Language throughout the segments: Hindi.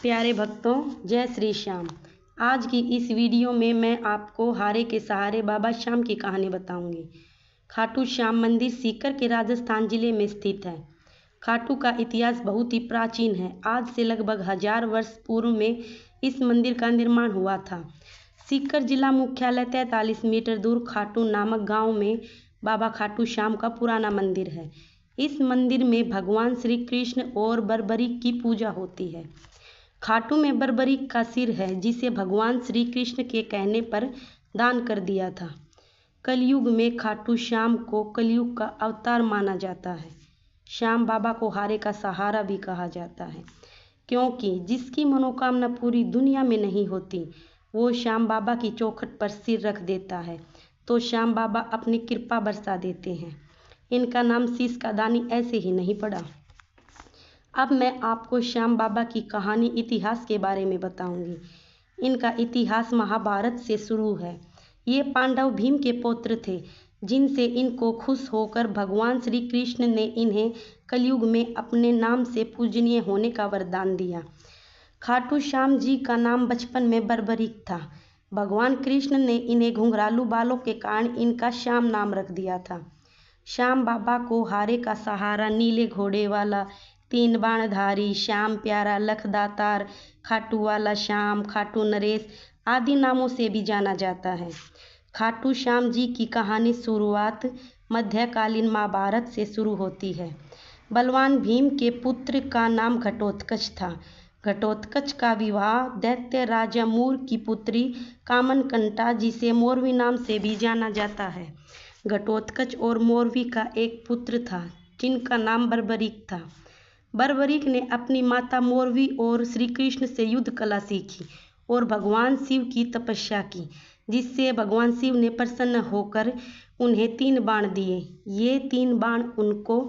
प्यारे भक्तों, जय श्री श्याम। आज की इस वीडियो में मैं आपको हारे के सहारे बाबा श्याम की कहानी बताऊंगी। खाटू श्याम मंदिर सीकर के राजस्थान जिले में स्थित है। खाटू का इतिहास बहुत ही प्राचीन है। आज से लगभग 1000 वर्ष पूर्व में इस मंदिर का निर्माण हुआ था। सीकर जिला मुख्यालय 43 मीटर दूर खाटू नामक गांव में बाबा खाटू श्याम का पुराना मंदिर है। इस मंदिर में भगवान श्री कृष्ण और बर्बरीक की पूजा होती है। खाटू में बर्बरीक का सिर है, जिसे भगवान श्री कृष्ण के कहने पर दान कर दिया था। कलयुग में खाटू श्याम को कलयुग का अवतार माना जाता है। श्याम बाबा को हारे का सहारा भी कहा जाता है, क्योंकि जिसकी मनोकामना पूरी दुनिया में नहीं होती, वो श्याम बाबा की चौखट पर सिर रख देता है तो श्याम बाबा अपनी कृपा बरसा देते हैं। इनका नाम शीश का दानी ऐसे ही नहीं पड़ा। अब मैं आपको श्याम बाबा की कहानी इतिहास के बारे में बताऊंगी। इनका इतिहास महाभारत से शुरू है। ये पांडव भीम के पुत्र थे, जिनसे इनको खुश होकर भगवान श्री कृष्ण ने इन्हें कलयुग में अपने नाम से पूजनीय होने का वरदान दिया। खाटू श्याम जी का नाम बचपन में बर्बरीक था। भगवान कृष्ण ने इन्हें घुंघरालू बालों के कारण इनका श्याम नाम रख दिया था। श्याम बाबा को हारे का सहारा, नीले घोड़े वाला, 3 बाणधारी, श्याम प्यारा, लखदातार, खाटू वाला श्याम, खाटू नरेश आदि नामों से भी जाना जाता है। खाटू श्याम जी की कहानी शुरुआत मध्यकालीन महाभारत से शुरू होती है। बलवान भीम के पुत्र का नाम घटोत्कच था। घटोत्कच का विवाह दैत्य राजा मूर की पुत्री कामनकंटा, जिसे मोरवी नाम से भी जाना जाता है। घटोत्कच और मोरवी का एक पुत्र था, जिनका नाम बर्बरीक था। बर्बरीक ने अपनी माता मोरवी और श्री कृष्ण से युद्ध कला सीखी और भगवान शिव की तपस्या की, जिससे भगवान शिव ने प्रसन्न होकर उन्हें 3 बाण दिए। ये 3 बाण उनको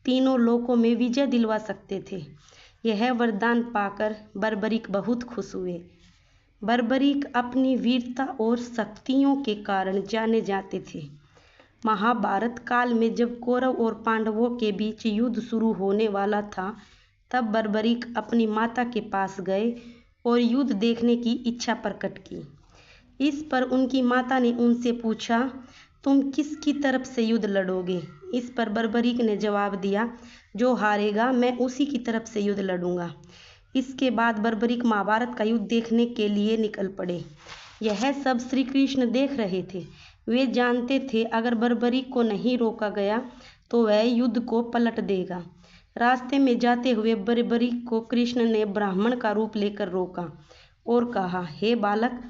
तीनों लोकों में विजय दिलवा सकते थे। यह वरदान पाकर बर्बरीक बहुत खुश हुए। बर्बरीक अपनी वीरता और शक्तियों के कारण जाने जाते थे। महाभारत काल में जब कौरव और पांडवों के बीच युद्ध शुरू होने वाला था, तब बर्बरीक अपनी माता के पास गए और युद्ध देखने की इच्छा प्रकट की। इस पर उनकी माता ने उनसे पूछा, तुम किसकी तरफ से युद्ध लड़ोगे? इस पर बर्बरीक ने जवाब दिया, जो हारेगा मैं उसी की तरफ से युद्ध लड़ूंगा। इसके बाद बर्बरीक महाभारत का युद्ध देखने के लिए निकल पड़े। यह सब श्री कृष्ण देख रहे थे। वे जानते थे अगर बर्बरीक को नहीं रोका गया तो वह युद्ध को पलट देगा। रास्ते में जाते हुए बर्बरीक को कृष्ण ने ब्राह्मण का रूप लेकर रोका और कहा, हे बालक,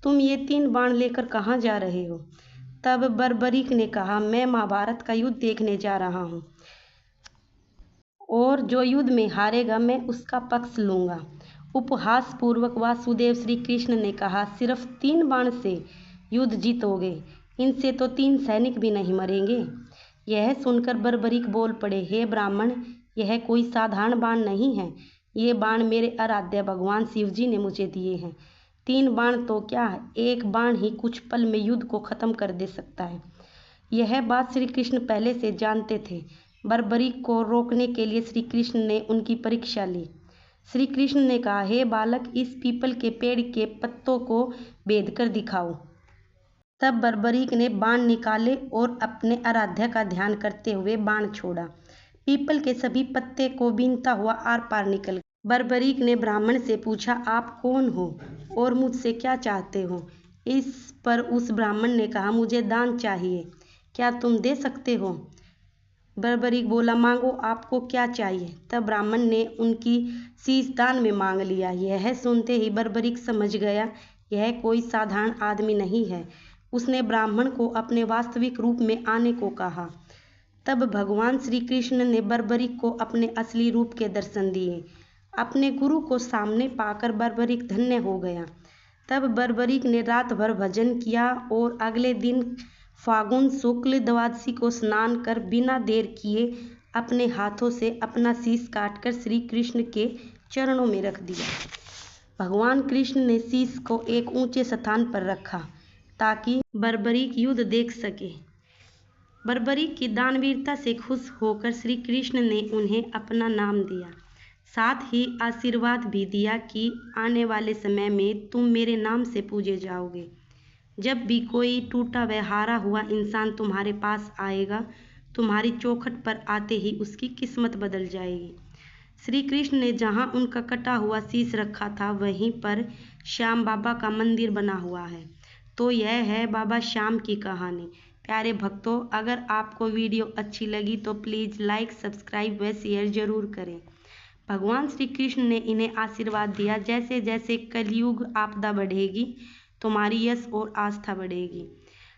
तुम ये 3 बाण लेकर कहाँ जा रहे हो? तब बर्बरीक ने कहा, मैं महाभारत का युद्ध देखने जा रहा हूँ और जो युद्ध में हारेगा मैं उसका पक्ष लूँगा। उपहास पूर्वक वासुदेव श्री कृष्ण ने कहा, सिर्फ 3 बाण से युद्ध जीतोगे? इनसे तो 3 सैनिक भी नहीं मरेंगे। यह सुनकर बर्बरीक बोल पड़े, हे ब्राह्मण, यह कोई साधारण बाण नहीं है। ये बाण मेरे आराध्य भगवान शिव जी ने मुझे दिए हैं। 3 बाण तो क्या, 1 बाण ही कुछ पल में युद्ध को खत्म कर दे सकता है। यह बात श्री कृष्ण पहले से जानते थे। बर्बरीक को रोकने के लिए श्री कृष्ण ने उनकी परीक्षा ली। श्री कृष्ण ने कहा, हे बालक, इस पीपल के पेड़ के पत्तों को भेद कर दिखाओ। तब बर्बरीक ने बाण निकाले और अपने आराध्य का ध्यान करते हुए बाण छोड़ा। पीपल के सभी पत्ते को बीनता हुआ आर पार निकल गया। बर्बरीक ने ब्राह्मण से पूछा, आप कौन हो और मुझसे क्या चाहते हो? इस पर उस ब्राह्मण ने कहा, मुझे दान चाहिए, क्या तुम दे सकते हो? बर्बरीक बोला, मांगो, आपको क्या चाहिए? तब ब्राह्मण ने उनकी शीश दान में मांग लिया। यह सुनते ही बर्बरीक समझ गया, यह कोई साधारण आदमी नहीं है। उसने ब्राह्मण को अपने वास्तविक रूप में आने को कहा। तब भगवान श्री कृष्ण ने बर्बरीक को अपने असली रूप के दर्शन दिए। अपने गुरु को सामने पाकर बर्बरीक धन्य हो गया। तब बर्बरीक ने रात भर भजन किया और अगले दिन फागुन शुक्ल द्वादशी को स्नान कर बिना देर किए अपने हाथों से अपना शीश काटकर श्री कृष्ण के चरणों में रख दिया। भगवान कृष्ण ने शीश को एक ऊंचे स्थान पर रखा ताकि बर्बरीक युद्ध देख सके। बर्बरीक की दानवीरता से खुश होकर श्री कृष्ण ने उन्हें अपना नाम दिया। साथ ही आशीर्वाद भी दिया कि आने वाले समय में तुम मेरे नाम से पूजे जाओगे। जब भी कोई टूटा व हारा हुआ इंसान तुम्हारे पास आएगा, तुम्हारी चौखट पर आते ही उसकी किस्मत बदल जाएगी। श्री कृष्ण ने जहाँ उनका कटा हुआ शीश रखा था, वहीं पर श्याम बाबा का मंदिर बना हुआ है। तो यह है बाबा श्याम की कहानी। प्यारे भक्तों, अगर आपको वीडियो अच्छी लगी तो प्लीज़ लाइक, सब्सक्राइब व शेयर ज़रूर करें। भगवान श्री कृष्ण ने इन्हें आशीर्वाद दिया, जैसे जैसे कलयुग आपदा बढ़ेगी, तुम्हारी यश और आस्था बढ़ेगी।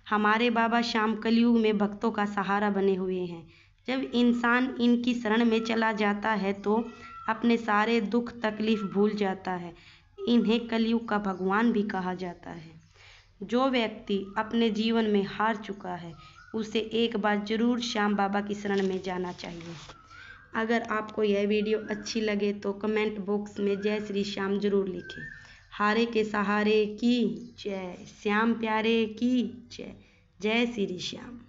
हमारे बाबा श्याम कलयुग में भक्तों का सहारा बने हुए हैं। जब इंसान इनकी शरण में चला जाता है तो अपने सारे दुख तकलीफ भूल जाता है। इन्हें कलयुग का भगवान भी कहा जाता है। जो व्यक्ति अपने जीवन में हार चुका है, उसे एक बार जरूर श्याम बाबा की शरण में जाना चाहिए। अगर आपको यह वीडियो अच्छी लगे तो कमेंट बॉक्स में जय श्री श्याम जरूर लिखें। हारे के सहारे की जय, श्याम प्यारे की जय। जय श्री श्याम।